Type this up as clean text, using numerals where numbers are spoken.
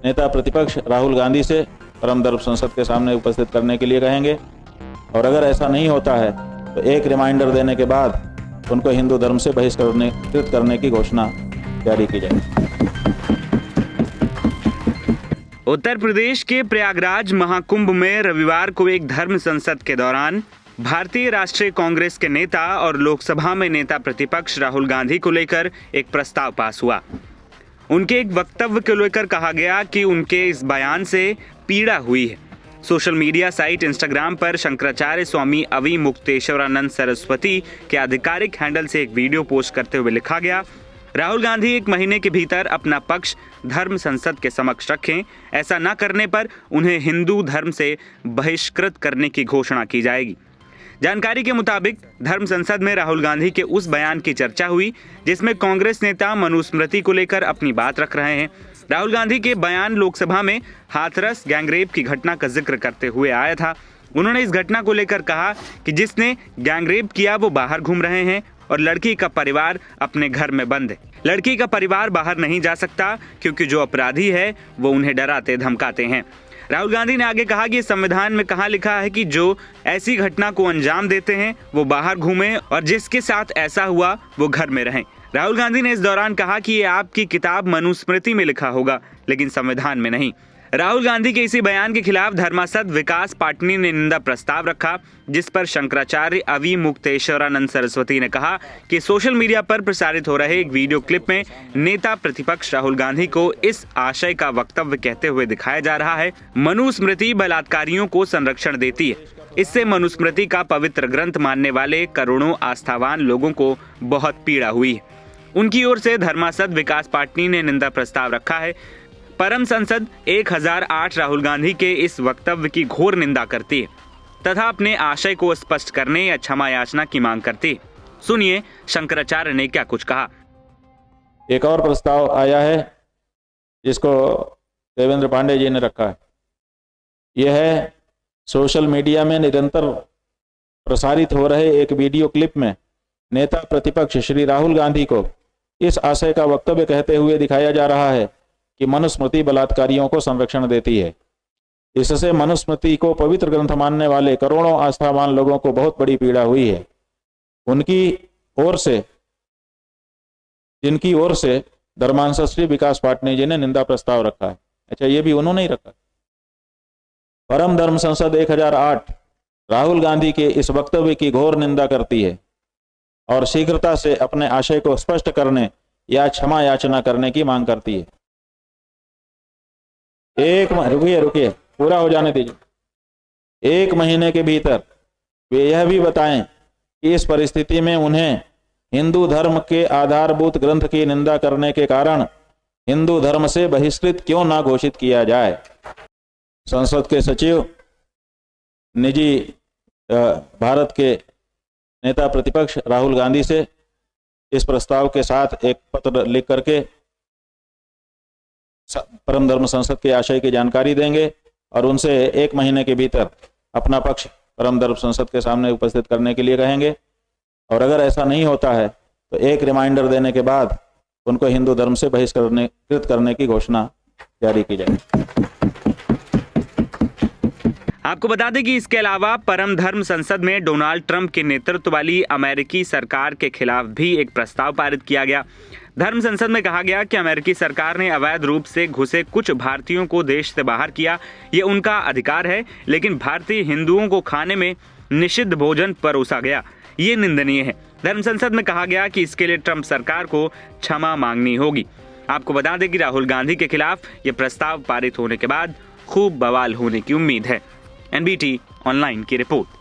नेता प्रतिपक्ष राहुल गांधी से परम दर्म संसद के सामने उपस्थित करने के लिए कहेंगे और अगर ऐसा नहीं होता है तो एक रिमाइंडर देने के बाद उनको हिंदू धर्म से बहिष्कृत करने की घोषणा जारी की जाएगी। उत्तर प्रदेश के प्रयागराज महाकुंभ में रविवार को एक धर्म संसद के दौरान भारतीय राष्ट्रीय कांग्रेस के नेता और लोकसभा में नेता प्रतिपक्ष राहुल गांधी को लेकर एक प्रस्ताव पास हुआ। उनके एक वक्तव्य को लेकर कहा गया कि उनके इस बयान से पीड़ा हुई है। सोशल मीडिया साइट इंस्टाग्राम पर शंकराचार्य स्वामी अवि मुक्तेश्वरानंद सरस्वती के आधिकारिक हैंडल से एक वीडियो पोस्ट करते हुए लिखा गया, राहुल गांधी 1 महीने के भीतर अपना पक्ष धर्म संसद के समक्ष रखें। ऐसा न करने पर उन्हें हिंदू धर्म से बहिष्कृत करने की घोषणा की जाएगी। जानकारी के मुताबिक धर्म संसद में राहुल गांधी के उस बयान की चर्चा हुई जिसमें कांग्रेस नेता मनुस्मृति को लेकर अपनी बात रख रहे हैं। राहुल गांधी के बयान लोकसभा में हाथरस गैंगरेप की घटना का जिक्र करते हुए आया था। उन्होंने इस घटना को लेकर कहा कि जिसने गैंगरेप किया वो बाहर घूम रहे हैं और लड़की का परिवार अपने घर में बंद है। लड़की का परिवार बाहर नहीं जा सकता क्योंकि जो अपराधी है वो उन्हें डराते धमकाते हैं। राहुल गांधी ने आगे कहा कि संविधान में कहाँ लिखा है कि जो ऐसी घटना को अंजाम देते हैं वो बाहर घूमें और जिसके साथ ऐसा हुआ वो घर में रहें। राहुल गांधी ने इस दौरान कहा कि ये आपकी किताब मनुस्मृति में लिखा होगा लेकिन संविधान में नहीं। राहुल गांधी के इसी बयान के खिलाफ धर्मासद विकास पाटनी ने निंदा प्रस्ताव रखा, जिस पर शंकराचार्य अवि मुक्तेश्वरानंद सरस्वती ने कहा कि सोशल मीडिया पर प्रसारित हो रहे एक वीडियो क्लिप में नेता प्रतिपक्ष राहुल गांधी को इस आशय का वक्तव्य कहते हुए दिखाया जा रहा है, मनुस्मृति बलात्कारियों को संरक्षण देती है। इससे मनुस्मृति का पवित्र ग्रंथ मानने वाले करोड़ों आस्थावान लोगों को बहुत पीड़ा हुई है। उनकी ओर से धर्मासद विकास पाटनी ने निंदा प्रस्ताव रखा है। परम संसद 1008 राहुल गांधी के इस वक्तव्य की घोर निंदा करती है तथा अपने आशय को स्पष्ट करने या क्षमा याचना की मांग करती है। सुनिए शंकराचार्य ने क्या कुछ कहा। एक और प्रस्ताव आया है जिसको देवेंद्र पांडे जी ने रखा है। यह है सोशल मीडिया में निरंतर प्रसारित हो रहे एक वीडियो क्लिप में नेता प्रतिपक्ष श्री राहुल गांधी को इस आशय का वक्तव्य कहते हुए दिखाया जा रहा है कि मनुस्मृति बलात्कारियों को संरक्षण देती है। इससे मनुस्मृति को पवित्र ग्रंथ मानने वाले करोड़ों आस्थावान लोगों को बहुत बड़ी पीड़ा हुई है। जिनकी ओर से धर्मांसद श्री विकास पाटनी जी ने निंदा प्रस्ताव रखा है। अच्छा, ये भी उन्होंने ही रखा। परम धर्म संसद 1008 राहुल गांधी के इस वक्तव्य की घोर निंदा करती है और शीघ्रता से अपने आशय को स्पष्ट करने या क्षमा याचना करने की मांग करती है। रुकिए पूरा हो जाने दीजिए। 1 महीने के भीतर वे यह भी बताएं कि इस परिस्थिति में उन्हें हिंदू धर्म के आधारभूत ग्रंथ की निंदा करने के कारण हिंदू धर्म से बहिष्कृत क्यों ना घोषित किया जाए। संसद के सचिव निजी भारत के नेता प्रतिपक्ष राहुल गांधी से इस प्रस्ताव के साथ एक पत्र लिख करके परम धर्म संसद के आशय की जानकारी देंगे और उनसे 1 महीने के भीतर अपना पक्ष परम धर्म संसद के सामने उपस्थित करने के लिए कहेंगे और अगर ऐसा नहीं होता है तो एक रिमाइंडर देने के बाद उनको हिंदू धर्म से बहिष्कृत करने की घोषणा जारी की जाएगी। आपको बता दें कि इसके अलावा परम धर्म संसद में डोनाल्ड ट्रंप के नेतृत्व वाली अमेरिकी सरकार के खिलाफ भी एक प्रस्ताव पारित किया गया। धर्म संसद में कहा गया कि अमेरिकी सरकार ने अवैध रूप से घुसे कुछ भारतीयों को देश से बाहर किया। ये उनका अधिकार है, लेकिन भारतीय हिंदुओं को खाने में निषिद्ध भोजन परोसा गया, ये निंदनीय है। धर्म संसद में कहा गया कि इसके लिए ट्रंप सरकार को क्षमा मांगनी होगी। आपको बता दें कि राहुल गांधी के खिलाफ ये प्रस्ताव पारित होने के बाद खूब बवाल होने की उम्मीद है। एनबीटी ऑनलाइन की रिपोर्ट।